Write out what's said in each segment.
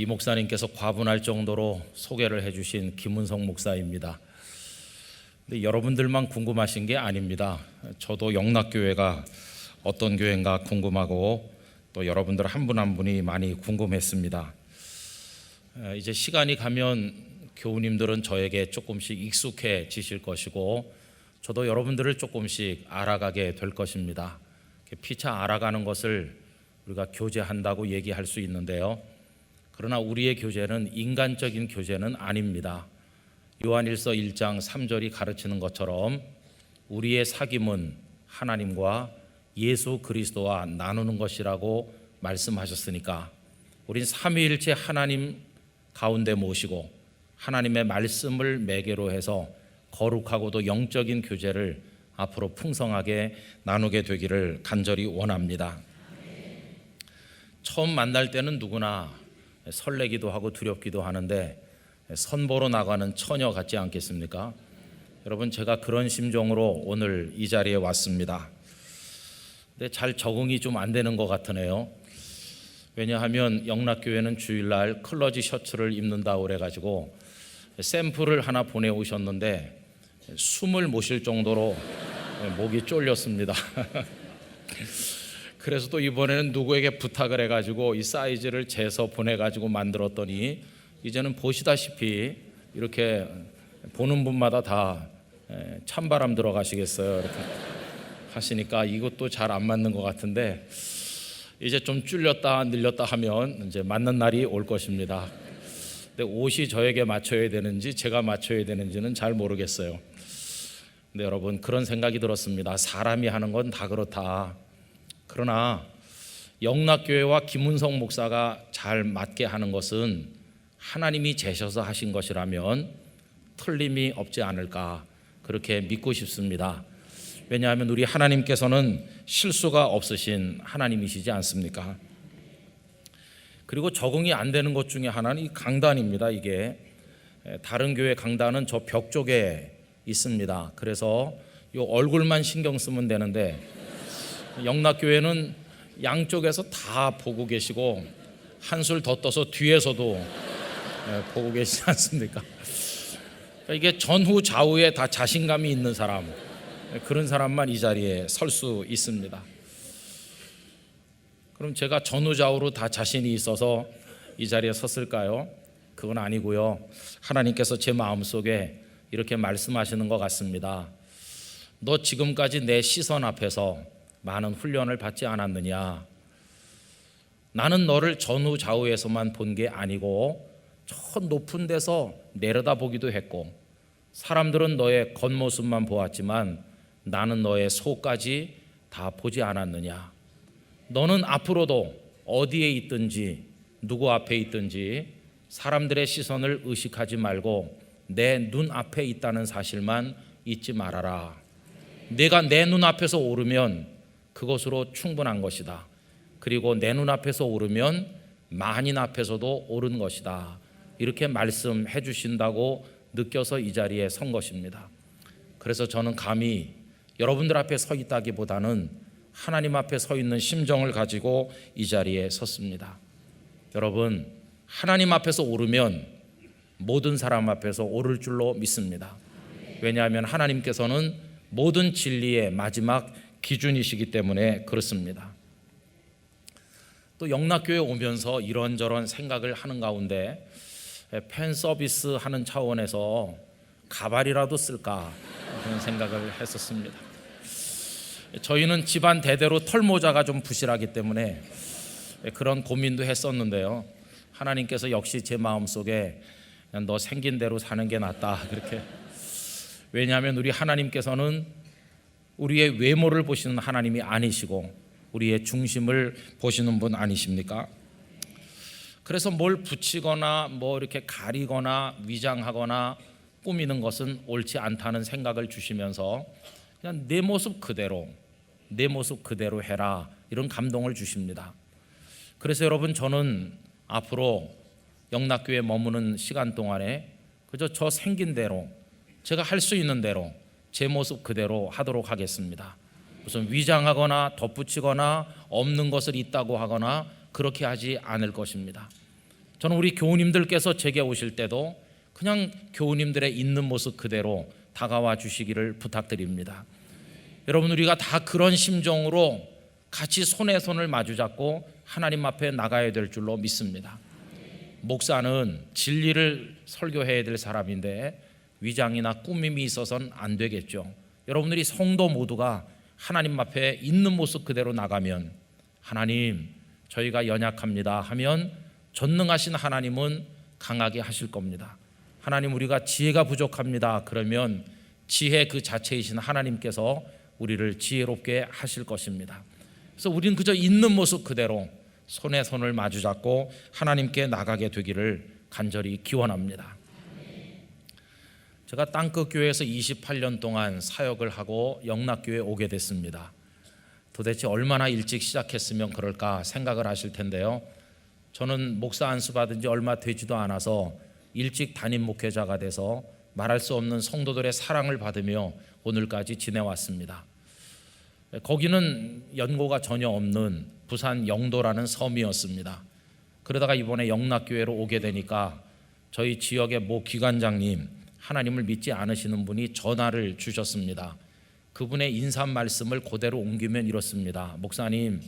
이 목사님께서 과분할 정도로 소개를 해주신 김은성 목사입니다. 근데 여러분들만 궁금하신 게 아닙니다. 저도 영락교회가 어떤 교회인가 궁금하고 또 여러분들 한 분 한 분이 많이 궁금했습니다. 이제 시간이 가면 교우님들은 저에게 조금씩 익숙해지실 것이고 저도 여러분들을 조금씩 알아가게 될 것입니다. 피차 알아가는 것을 우리가 교제한다고 얘기할 수 있는데요. 그러나 우리의 교제는 인간적인 교제는 아닙니다. 요한일서 1장 3절이 가르치는 것처럼 우리의 사귐은 하나님과 예수 그리스도와 나누는 것이라고 말씀하셨으니까 우린 삼위일체 하나님 가운데 모시고 하나님의 말씀을 매개로 해서 거룩하고도 영적인 교제를 앞으로 풍성하게 나누게 되기를 간절히 원합니다. 처음 만날 때는 누구나 설레기도 하고 두렵기도 하는데 선보러 나가는 처녀 같지 않겠습니까? 여러분, 제가 그런 심정으로 오늘 이 자리에 왔습니다. 근데 잘 적응이 좀 안 되는 것 같으네요. 왜냐하면 영락교회는 주일날 클러지 셔츠를 입는다고 그래가지고 샘플을 하나 보내오셨는데 숨을 못 쉴 정도로 목이 쫄렸습니다. 그래서 또 이번에는 누구에게 부탁을 해가지고 이 사이즈를 재서 보내가지고 만들었더니 이제는 보시다시피 이렇게 보는 분마다 다 찬바람 들어가시겠어요. 이렇게 하시니까 이것도 잘 안 맞는 것 같은데 이제 좀 줄였다 늘렸다 하면 이제 맞는 날이 올 것입니다. 근데 옷이 저에게 맞춰야 되는지 제가 맞춰야 되는지는 잘 모르겠어요. 근데 여러분, 그런 생각이 들었습니다. 사람이 하는 건 다 그렇다. 그러나 영락교회와 김은성 목사가 잘 맞게 하는 것은 하나님이 재셔서 하신 것이라면 틀림이 없지 않을까 그렇게 믿고 싶습니다. 왜냐하면 우리 하나님께서는 실수가 없으신 하나님이시지 않습니까? 그리고 적응이 안 되는 것 중에 하나는 이 강단입니다. 이게 다른 교회 강단은 저 벽 쪽에 있습니다. 그래서 이 얼굴만 신경 쓰면 되는데 영락교회는 양쪽에서 다 보고 계시고 한술 더 떠서 뒤에서도 보고 계시지 않습니까? 이게 전후 좌우에 다 자신감이 있는 사람, 그런 사람만 이 자리에 설 수 있습니다. 그럼 제가 전후 좌우로 다 자신이 있어서 이 자리에 섰을까요? 그건 아니고요. 하나님께서 제 마음속에 이렇게 말씀하시는 것 같습니다. 너 지금까지 내 시선 앞에서 많은 훈련을 받지 않았느냐? 나는 너를 전후 좌우에서만 본 게 아니고 저 높은 데서 내려다보기도 했고 사람들은 너의 겉모습만 보았지만 나는 너의 속까지 다 보지 않았느냐? 너는 앞으로도 어디에 있든지 누구 앞에 있든지 사람들의 시선을 의식하지 말고 내 눈앞에 있다는 사실만 잊지 말아라. 내가 내 눈앞에서 오르면 그것으로 충분한 것이다. 그리고 내 눈앞에서 오르면 만인 앞에서도 오른 것이다. 이렇게 말씀해 주신다고 느껴서 이 자리에 선 것입니다. 그래서 저는 감히 여러분들 앞에 서 있다기보다는 하나님 앞에 서 있는 심정을 가지고 이 자리에 섰습니다. 여러분, 하나님 앞에서 오르면 모든 사람 앞에서 오를 줄로 믿습니다. 왜냐하면 하나님께서는 모든 진리의 마지막 기준이시기 때문에 그렇습니다. 또 영락교회 오면서 이런저런 생각을 하는 가운데 팬 서비스 하는 차원에서 가발이라도 쓸까 그런 생각을 했었습니다. 저희는 집안 대대로 털모자가 좀 부실하기 때문에 그런 고민도 했었는데요. 하나님께서 역시 제 마음속에 그냥 너 생긴 대로 사는 게 낫다 그렇게. 왜냐하면 우리 하나님께서는 우리의 외모를 보시는 하나님이 아니시고 우리의 중심을 보시는 분 아니십니까? 그래서 뭘 붙이거나 뭐 이렇게 가리거나 위장하거나 꾸미는 것은 옳지 않다는 생각을 주시면서 그냥 내 모습 그대로 해라 이런 감동을 주십니다. 그래서 여러분, 저는 앞으로 영락교회에 머무는 시간 동안에 그저 저 생긴 대로 제가 할 수 있는 대로 제 모습 그대로 하도록 하겠습니다. 무슨 위장하거나 덧붙이거나 없는 것을 있다고 하거나 그렇게 하지 않을 것입니다. 저는 우리 교우님들께서 제게 오실 때도 그냥 교우님들의 있는 모습 그대로 다가와 주시기를 부탁드립니다. 여러분, 우리가 다 그런 심정으로 같이 손에 손을 마주잡고 하나님 앞에 나가야 될 줄로 믿습니다. 목사는 진리를 설교해야 될 사람인데 위장이나 꾸밈이 있어서는 안 되겠죠. 여러분들이 성도 모두가 하나님 앞에 있는 모습 그대로 나가면, 하나님 저희가 연약합니다 하면 전능하신 하나님은 강하게 하실 겁니다. 하나님 우리가 지혜가 부족합니다 그러면 지혜 그 자체이신 하나님께서 우리를 지혜롭게 하실 것입니다. 그래서 우리는 그저 있는 모습 그대로 손에 손을 마주잡고 하나님께 나가게 되기를 간절히 기원합니다. 제가 땅끝 교회에서 28년 동안 사역을 하고 영락교회에 오게 됐습니다. 도대체 얼마나 일찍 시작했으면 그럴까 생각을 하실 텐데요. 저는 목사 안수 받은 지 얼마 되지도 않아서 일찍 담임 목회자가 돼서 말할 수 없는 성도들의 사랑을 받으며 오늘까지 지내왔습니다. 거기는 연고가 전혀 없는 부산 영도라는 섬이었습니다. 그러다가 이번에 영락교회로 오게 되니까 저희 지역의 모 기관장님, 하나님을 믿지 않으시는 분이 전화를 주셨습니다. 그분의 인사 말씀을 그대로 옮기면 이렇습니다. 목사님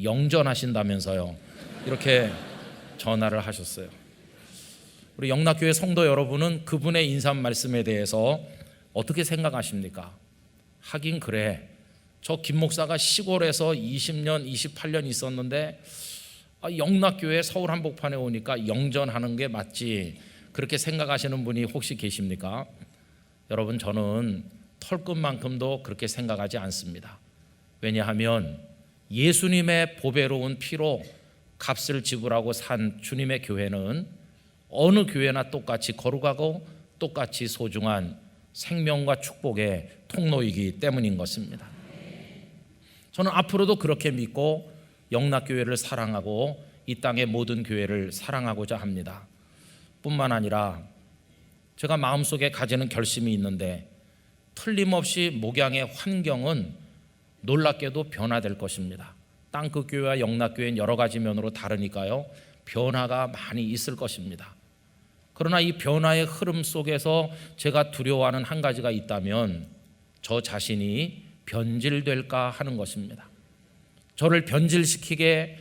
영전하신다면서요. 이렇게 전화를 하셨어요. 우리 영락교회 성도 여러분은 그분의 인사 말씀에 대해서 어떻게 생각하십니까? 하긴 그래, 저 김 목사가 시골에서 20년 28년 있었는데 영락교회 서울 한복판에 오니까 영전하는 게 맞지, 그렇게 생각하시는 분이 혹시 계십니까? 여러분, 저는 털끝만큼도 그렇게 생각하지 않습니다. 왜냐하면 예수님의 보배로운 피로 값을 지불하고 산 주님의 교회는 어느 교회나 똑같이 거룩하고 똑같이 소중한 생명과 축복의 통로이기 때문인 것입니다. 저는 앞으로도 그렇게 믿고 영락교회를 사랑하고 이 땅의 모든 교회를 사랑하고자 합니다. 뿐만 아니라 제가 마음속에 가지는 결심이 있는데, 틀림없이 목양의 환경은 놀랍게도 변화될 것입니다. 땅끝 교회와 영락교회는 여러 가지 면으로 다르니까요, 변화가 많이 있을 것입니다. 그러나 이 변화의 흐름 속에서 제가 두려워하는 한 가지가 있다면 저 자신이 변질될까 하는 것입니다. 저를 변질시키게,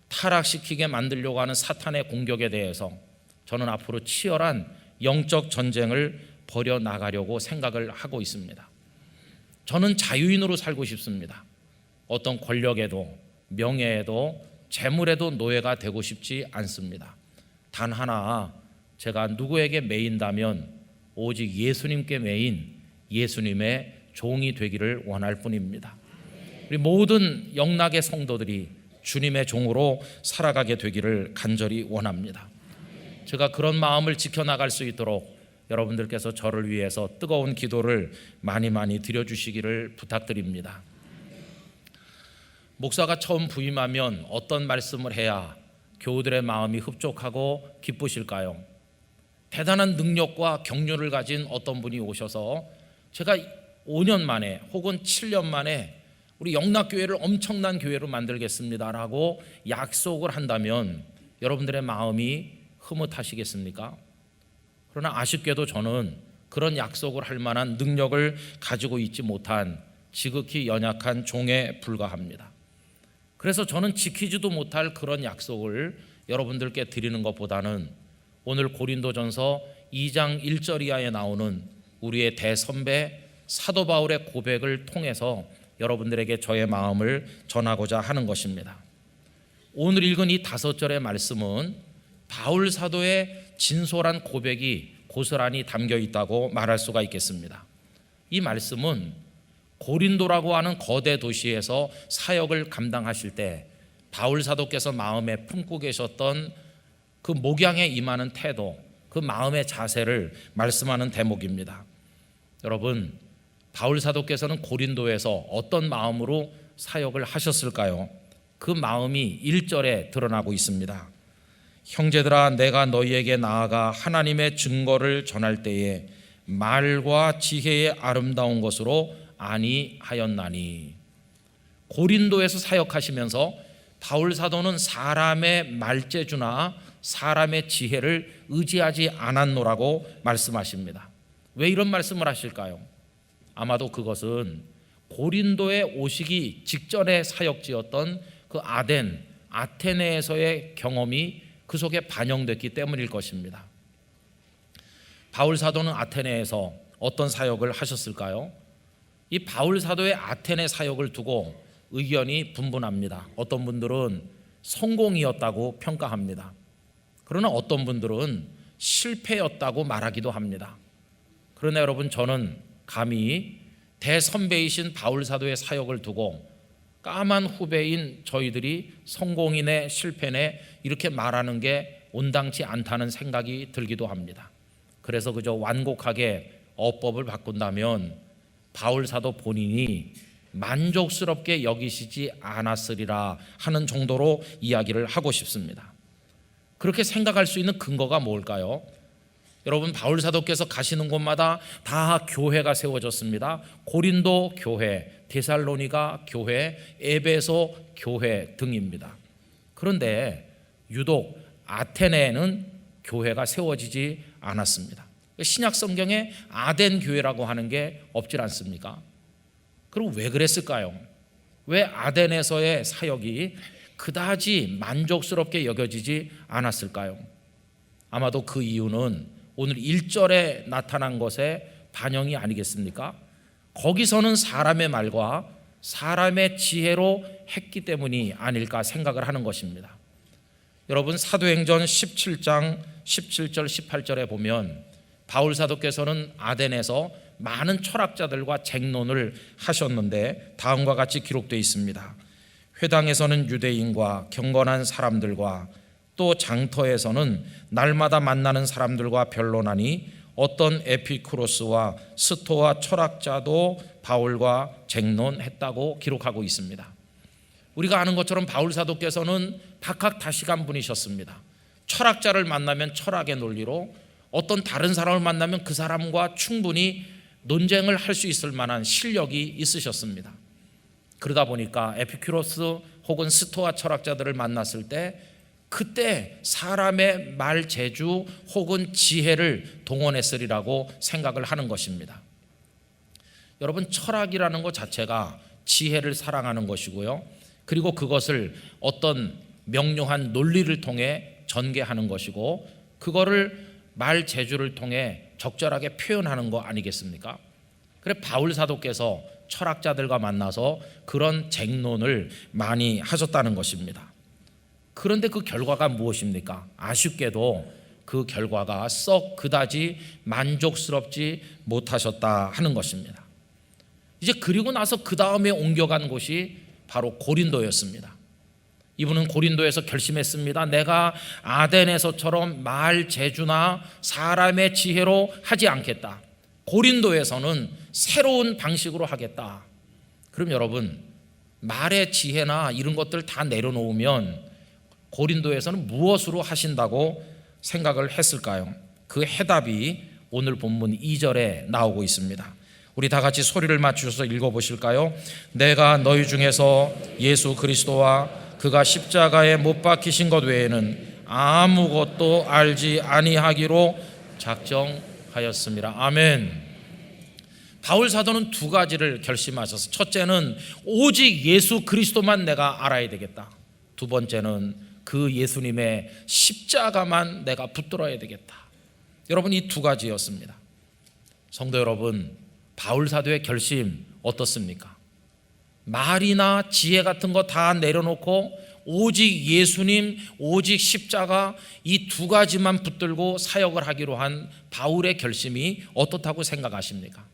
타락시키게 만들려고 하는 사탄의 공격에 대해서 저는 앞으로 치열한 영적 전쟁을 벌여나가려고 생각을 하고 있습니다. 저는 자유인으로 살고 싶습니다. 어떤 권력에도 명예에도 재물에도 노예가 되고 싶지 않습니다. 단 하나, 제가 누구에게 매인다면 오직 예수님께 매인 예수님의 종이 되기를 원할 뿐입니다. 우리 모든 영락의 성도들이 주님의 종으로 살아가게 되기를 간절히 원합니다. 제가 그런 마음을 지켜나갈 수 있도록 여러분들께서 저를 위해서 뜨거운 기도를 많이 드려주시기를 부탁드립니다. 목사가 처음 부임하면 어떤 말씀을 해야 교우들의 마음이 흡족하고 기쁘실까요? 대단한 능력과 격려를 가진 어떤 분이 오셔서 제가 5년 만에 혹은 7년 만에 우리 영락교회를 엄청난 교회로 만들겠습니다라고 약속을 한다면 여러분들의 마음이 흐뭇하시겠습니까? 그러나 아쉽게도 저는 그런 약속을 할 만한 능력을 가지고 있지 못한 지극히 연약한 종에 불과합니다. 그래서 저는 지키지도 못할 그런 약속을 여러분들께 드리는 것보다는 오늘 고린도전서 2장 1절 이하에 나오는 우리의 대선배 사도 바울의 고백을 통해서 여러분들에게 저의 마음을 전하고자 하는 것입니다. 오늘 읽은 이 5절의 말씀은 바울 사도의 진솔한 고백이 고스란히 담겨 있다고 말할 수가 있겠습니다. 이 말씀은 고린도라고 하는 거대 도시에서 사역을 감당하실 때 바울 사도께서 마음에 품고 계셨던 그 목양에 임하는 태도, 그 마음의 자세를 말씀하는 대목입니다. 여러분, 바울 사도께서는 고린도에서 어떤 마음으로 사역을 하셨을까요? 그 마음이 1절에 드러나고 있습니다. 형제들아, 내가 너희에게 나아가 하나님의 증거를 전할 때에 말과 지혜의 아름다운 것으로 아니하였나니. 고린도에서 사역하시면서 바울 사도는 사람의 말재주나 사람의 지혜를 의지하지 않았노라고 말씀하십니다. 왜 이런 말씀을 하실까요? 아마도 그것은 고린도에 오시기 직전의 사역지였던 그 아테네에서의 경험이 그 속에 반영됐기 때문일 것입니다. 바울 사도는 아테네에서 어떤 사역을 하셨을까요? 이 바울 사도의 아테네 사역을 두고 의견이 분분합니다. 어떤 분들은 성공이었다고 평가합니다. 그러나 어떤 분들은 실패였다고 말하기도 합니다. 그러나 여러분, 저는 감히 대선배이신 바울 사도의 사역을 두고 까만 후배인 저희들이 성공이네 실패네 이렇게 말하는 게 온당치 않다는 생각이 들기도 합니다. 그래서 그저 완곡하게 어법을 바꾼다면 바울 사도 본인이 만족스럽게 여기시지 않았으리라 하는 정도로 이야기를 하고 싶습니다. 그렇게 생각할 수 있는 근거가 뭘까요? 여러분, 바울 사도께서 가시는 곳마다 다 교회가 세워졌습니다. 고린도 교회, 데살로니가 교회, 에베소 교회 등입니다. 그런데 유독 아테네에는 교회가 세워지지 않았습니다. 신약 성경에 아덴 교회라고 하는 게 없질 않습니까? 그럼 왜 그랬을까요? 왜 아덴에서의 사역이 그다지 만족스럽게 여겨지지 않았을까요? 아마도 그 이유는 오늘 1절에 나타난 것의 반영이 아니겠습니까? 거기서는 사람의 말과 사람의 지혜로 했기 때문이 아닐까 생각을 하는 것입니다. 여러분, 사도행전 17장 17절 18절에 보면 바울 사도께서는 아덴에서 많은 철학자들과 쟁론을 하셨는데 다음과 같이 기록되어 있습니다. 회당에서는 유대인과 경건한 사람들과 또 장터에서는 날마다 만나는 사람들과 변론하니 어떤 에피쿠로스와 스토아 철학자도 바울과 쟁론했다고 기록하고 있습니다. 우리가 아는 것처럼 바울 사도께서는 박학다식한 분이셨습니다. 철학자를 만나면 철학의 논리로, 어떤 다른 사람을 만나면 그 사람과 충분히 논쟁을 할 수 있을 만한 실력이 있으셨습니다. 그러다 보니까 에피쿠로스 혹은 스토아 철학자들을 만났을 때 그때 사람의 말 재주 혹은 지혜를 동원했으리라고 생각을 하는 것입니다. 여러분, 철학이라는 것 자체가 지혜를 사랑하는 것이고요, 그리고 그것을 어떤 명료한 논리를 통해 전개하는 것이고, 그거를 말 재주를 통해 적절하게 표현하는 거 아니겠습니까? 그래 바울 사도께서 철학자들과 만나서 그런 쟁론을 많이 하셨다는 것입니다. 그런데 그 결과가 무엇입니까? 아쉽게도 그 결과가 썩 그다지 만족스럽지 못하셨다 하는 것입니다. 이제 그리고 나서 그 다음에 옮겨간 곳이 바로 고린도였습니다. 이분은 고린도에서 결심했습니다. 내가 아덴에서처럼 말 재주나 사람의 지혜로 하지 않겠다. 고린도에서는 새로운 방식으로 하겠다. 그럼 여러분, 말의 지혜나 이런 것들 다 내려놓으면 고린도에서는 무엇으로 하신다고 생각을 했을까요? 그 해답이 오늘 본문 2절에 나오고 있습니다. 우리 다 같이 소리를 맞추셔서 읽어보실까요? 내가 너희 중에서 예수 그리스도와 그가 십자가에 못 박히신 것 외에는 아무것도 알지 아니하기로 작정하였습니다. 아멘. 바울 사도는 두 가지를 결심하셔서, 첫째는 오직 예수 그리스도만 내가 알아야 되겠다. 두 번째는 그 예수님의 십자가만 내가 붙들어야 되겠다. 여러분, 이 두 가지였습니다. 성도 여러분, 바울 사도의 결심 어떻습니까? 말이나 지혜 같은 거 다 내려놓고 오직 예수님, 오직 십자가, 이 두 가지만 붙들고 사역을 하기로 한 바울의 결심이 어떻다고 생각하십니까?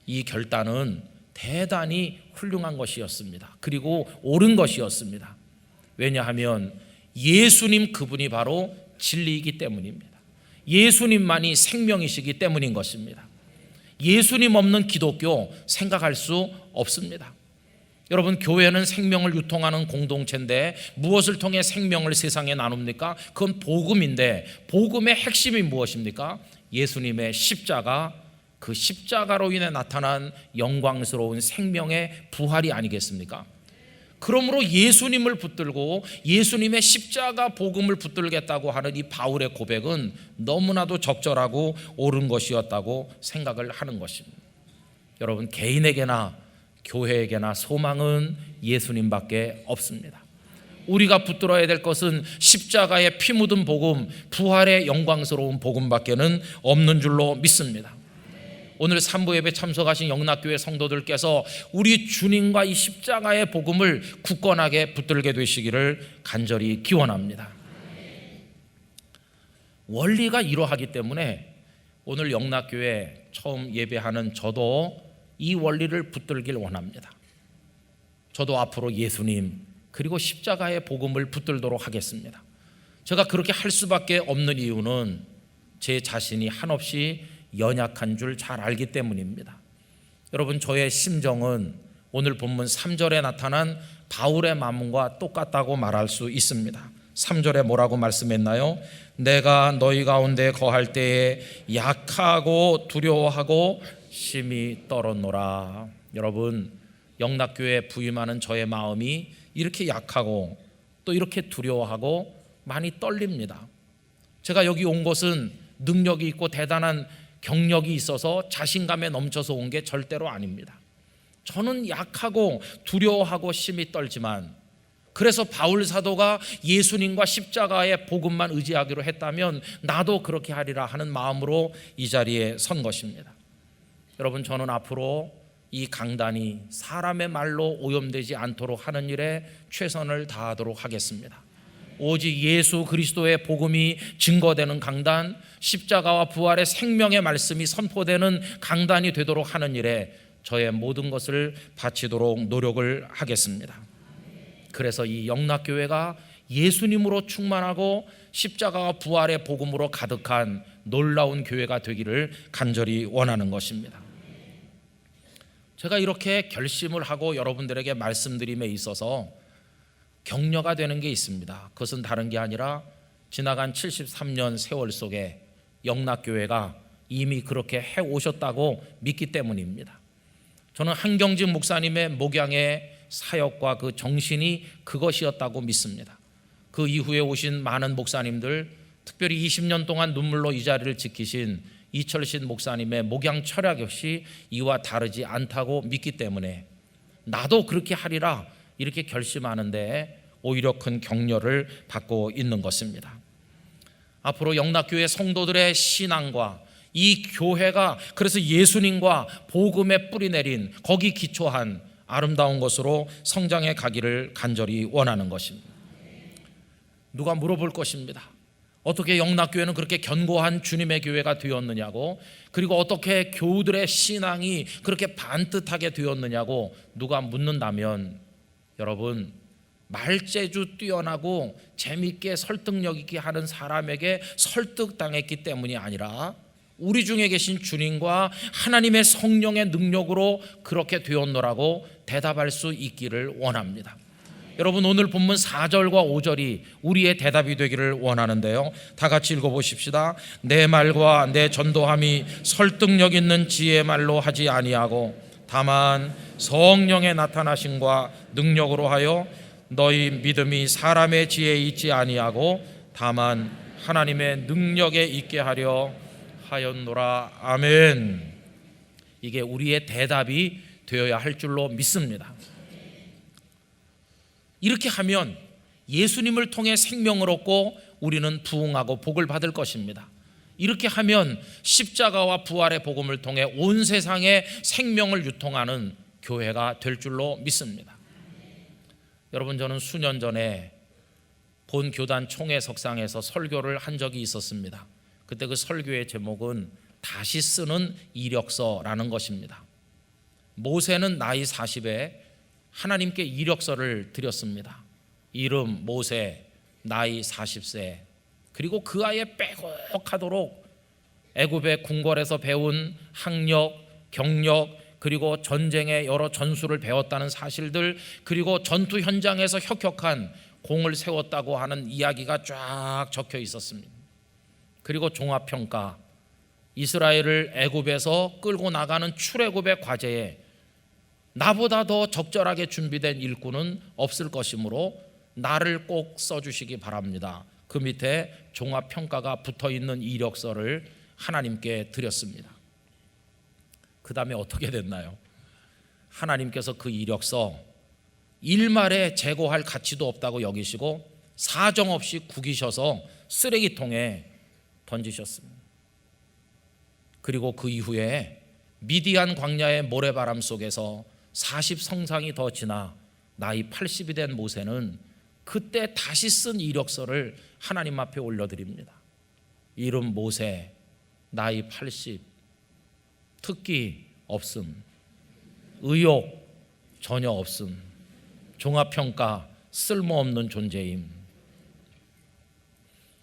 이 결단은 대단히 훌륭한 것이었습니다. 그리고 옳은 것이었습니다. 왜냐하면 예수님 그분이 바로 진리이기 때문입니다. 예수님만이 생명이시기 때문인 것입니다. 예수님 없는 기독교 생각할 수 없습니다. 여러분, 교회는 생명을 유통하는 공동체인데 무엇을 통해 생명을 세상에 나눕니까? 그건 복음인데, 복음의 핵심이 무엇입니까? 예수님의 십자가, 그 십자가로 인해 나타난 영광스러운 생명의 부활이 아니겠습니까? 그러므로 예수님을 붙들고 예수님의 십자가 복음을 붙들겠다고 하는 이 바울의 고백은 너무나도 적절하고 옳은 것이었다고 생각을 하는 것입니다. 여러분, 개인에게나 교회에게나 소망은 예수님밖에 없습니다. 우리가 붙들어야 될 것은 십자가의 피 묻은 복음, 부활의 영광스러운 복음밖에는 없는 줄로 믿습니다. 오늘 3부 예배 참석하신 영락교회 성도들께서 우리 주님과 이 십자가의 복음을 굳건하게 붙들게 되시기를 간절히 기원합니다. 원리가 이러하기 때문에 오늘 영락교회 처음 예배하는 저도 이 원리를 붙들길 원합니다. 저도 앞으로 예수님 그리고 십자가의 복음을 붙들도록 하겠습니다. 제가 그렇게 할 수밖에 없는 이유는 제 자신이 한없이 연약한 줄 잘 알기 때문입니다. 여러분, 저의 심정은 오늘 본문 3절에 나타난 바울의 마음과 똑같다고 말할 수 있습니다. 3절에 뭐라고 말씀했나요? 내가 너희 가운데 거할 때에 약하고 두려워하고 심히 떨었노라. 여러분, 영락교회 부임하는 저의 마음이 이렇게 약하고 또 이렇게 두려워하고 많이 떨립니다. 제가 여기 온 것은 능력이 있고 대단한 경력이 있어서 자신감에 넘쳐서 온 게 절대로 아닙니다. 저는 약하고 두려워하고 심히 떨지만, 그래서 바울 사도가 예수님과 십자가의 복음만 의지하기로 했다면 나도 그렇게 하리라 하는 마음으로 이 자리에 선 것입니다. 여러분, 저는 앞으로 이 강단이 사람의 말로 오염되지 않도록 하는 일에 최선을 다하도록 하겠습니다. 오직 예수 그리스도의 복음이 증거되는 강단, 십자가와 부활의 생명의 말씀이 선포되는 강단이 되도록 하는 일에 저의 모든 것을 바치도록 노력을 하겠습니다. 그래서 이 영락교회가 예수님으로 충만하고 십자가와 부활의 복음으로 가득한 놀라운 교회가 되기를 간절히 원하는 것입니다. 제가 이렇게 결심을 하고 여러분들에게 말씀드림에 있어서 격려가 되는 게 있습니다. 그것은 다른 게 아니라 지나간 73년 세월 속에 영락교회가 이미 그렇게 해오셨다고 믿기 때문입니다. 저는 한경직 목사님의 목양의 사역과 그 정신이 그것이었다고 믿습니다. 그 이후에 오신 많은 목사님들, 특별히 20년 동안 눈물로 이 자리를 지키신 이철신 목사님의 목양 철학 역시 이와 다르지 않다고 믿기 때문에 나도 그렇게 하리라 이렇게 결심하는데 오히려 큰 격려를 받고 있는 것입니다. 앞으로 영락교회 성도들의 신앙과 이 교회가 그래서 예수님과 복음에 뿌리 내린 거기 기초한 아름다운 것으로 성장해 가기를 간절히 원하는 것입니다. 누가 물어볼 것입니다. 어떻게 영락교회는 그렇게 견고한 주님의 교회가 되었느냐고, 그리고 어떻게 교우들의 신앙이 그렇게 반듯하게 되었느냐고 누가 묻는다면, 여러분, 말재주 뛰어나고 재미있게 설득력 있게 하는 사람에게 설득당했기 때문이 아니라 우리 중에 계신 주님과 하나님의 성령의 능력으로 그렇게 되었노라고 대답할 수 있기를 원합니다. 여러분, 오늘 본문 4절과 5절이 우리의 대답이 되기를 원하는데요, 다 같이 읽어보십시다. 내 말과 내 전도함이 설득력 있는 지혜의 말로 하지 아니하고 다만 성령의 나타나심과 능력으로 하여 너희 믿음이 사람의 지혜에 있지 아니하고 다만 하나님의 능력에 있게 하려 하였노라. 아멘. 이게 우리의 대답이 되어야 할 줄로 믿습니다. 이렇게 하면 예수님을 통해 생명을 얻고 우리는 부흥하고 복을 받을 것입니다. 이렇게 하면 십자가와 부활의 복음을 통해 온 세상에 생명을 유통하는 교회가 될 줄로 믿습니다. 여러분, 저는 수년 전에 본 교단 총회석상에서 설교를 한 적이 있었습니다. 그때 그 설교의 제목은 다시 쓰는 이력서라는 것입니다. 모세는 나이 40에 하나님께 이력서를 드렸습니다. 이름 모세, 나이 40세, 그리고 그 아이에 빼곡하도록 애굽의 궁궐에서 배운 학력, 경력, 그리고 전쟁의 여러 전술을 배웠다는 사실들, 그리고 전투 현장에서 혁혁한 공을 세웠다고 하는 이야기가 쫙 적혀 있었습니다. 그리고 종합평가, 이스라엘을 애굽에서 끌고 나가는 출애굽의 과제에 나보다 더 적절하게 준비된 일꾼은 없을 것이므로 나를 꼭 써주시기 바랍니다. 그 밑에 종합평가가 붙어있는 이력서를 하나님께 드렸습니다. 그 다음에 어떻게 됐나요? 하나님께서 그 이력서 일말에 재고할 가치도 없다고 여기시고 사정없이 구기셔서 쓰레기통에 던지셨습니다. 그리고 그 이후에 미디안 광야의 모래바람 속에서 40성상이 더 지나 나이 80이 된 모세는 그때 다시 쓴 이력서를 하나님 앞에 올려드립니다. 이름 모세, 나이 80, 특기 없음, 의욕 전혀 없음, 종합평가 쓸모없는 존재임.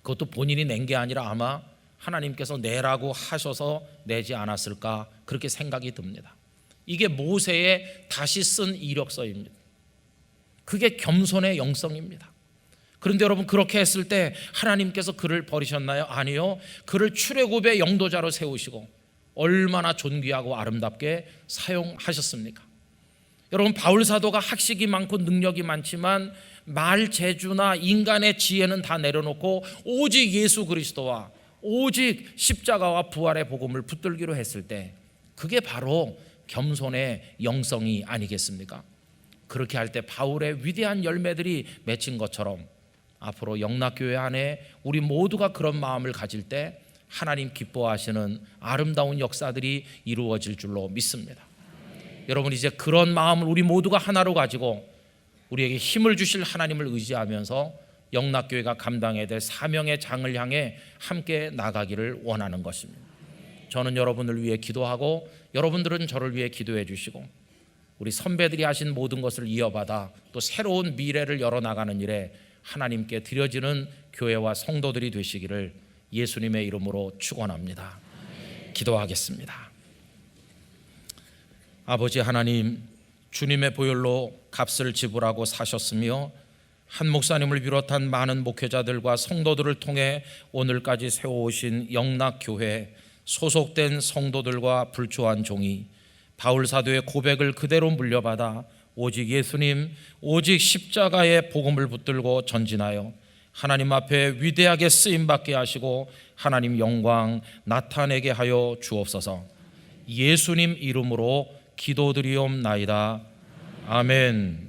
그것도 본인이 낸 게 아니라 아마 하나님께서 내라고 하셔서 내지 않았을까 그렇게 생각이 듭니다. 이게 모세의 다시 쓴 이력서입니다. 그게 겸손의 영성입니다. 그런데 여러분, 그렇게 했을 때 하나님께서 그를 버리셨나요? 아니요. 그를 출애굽의 영도자로 세우시고 얼마나 존귀하고 아름답게 사용하셨습니까? 여러분, 바울 사도가 학식이 많고 능력이 많지만 말 재주나 인간의 지혜는 다 내려놓고 오직 예수 그리스도와 오직 십자가와 부활의 복음을 붙들기로 했을 때 그게 바로 겸손의 영성이 아니겠습니까? 그렇게 할 때 바울의 위대한 열매들이 맺힌 것처럼 앞으로 영락교회 안에 우리 모두가 그런 마음을 가질 때 하나님 기뻐하시는 아름다운 역사들이 이루어질 줄로 믿습니다. 여러분, 이제 그런 마음을 우리 모두가 하나로 가지고 우리에게 힘을 주실 하나님을 의지하면서 영락교회가 감당해야 될 사명의 장을 향해 함께 나가기를 원하는 것입니다. 저는 여러분을 위해 기도하고 여러분들은 저를 위해 기도해 주시고 우리 선배들이 하신 모든 것을 이어받아 또 새로운 미래를 열어나가는 일에 하나님께 드려지는 교회와 성도들이 되시기를 예수님의 이름으로 축원합니다. 기도하겠습니다. 아버지 하나님, 주님의 보혈로 값을 지불하고 사셨으며 한 목사님을 비롯한 많은 목회자들과 성도들을 통해 오늘까지 세워오신 영락교회 소속된 성도들과 불초한 종이 바울 사도의 고백을 그대로 물려받아 오직 예수님, 오직 십자가의 복음을 붙들고 전진하여 하나님 앞에 위대하게 쓰임받게 하시고 하나님 영광 나타내게 하여 주옵소서. 예수님 이름으로 기도드리옵나이다. 아멘.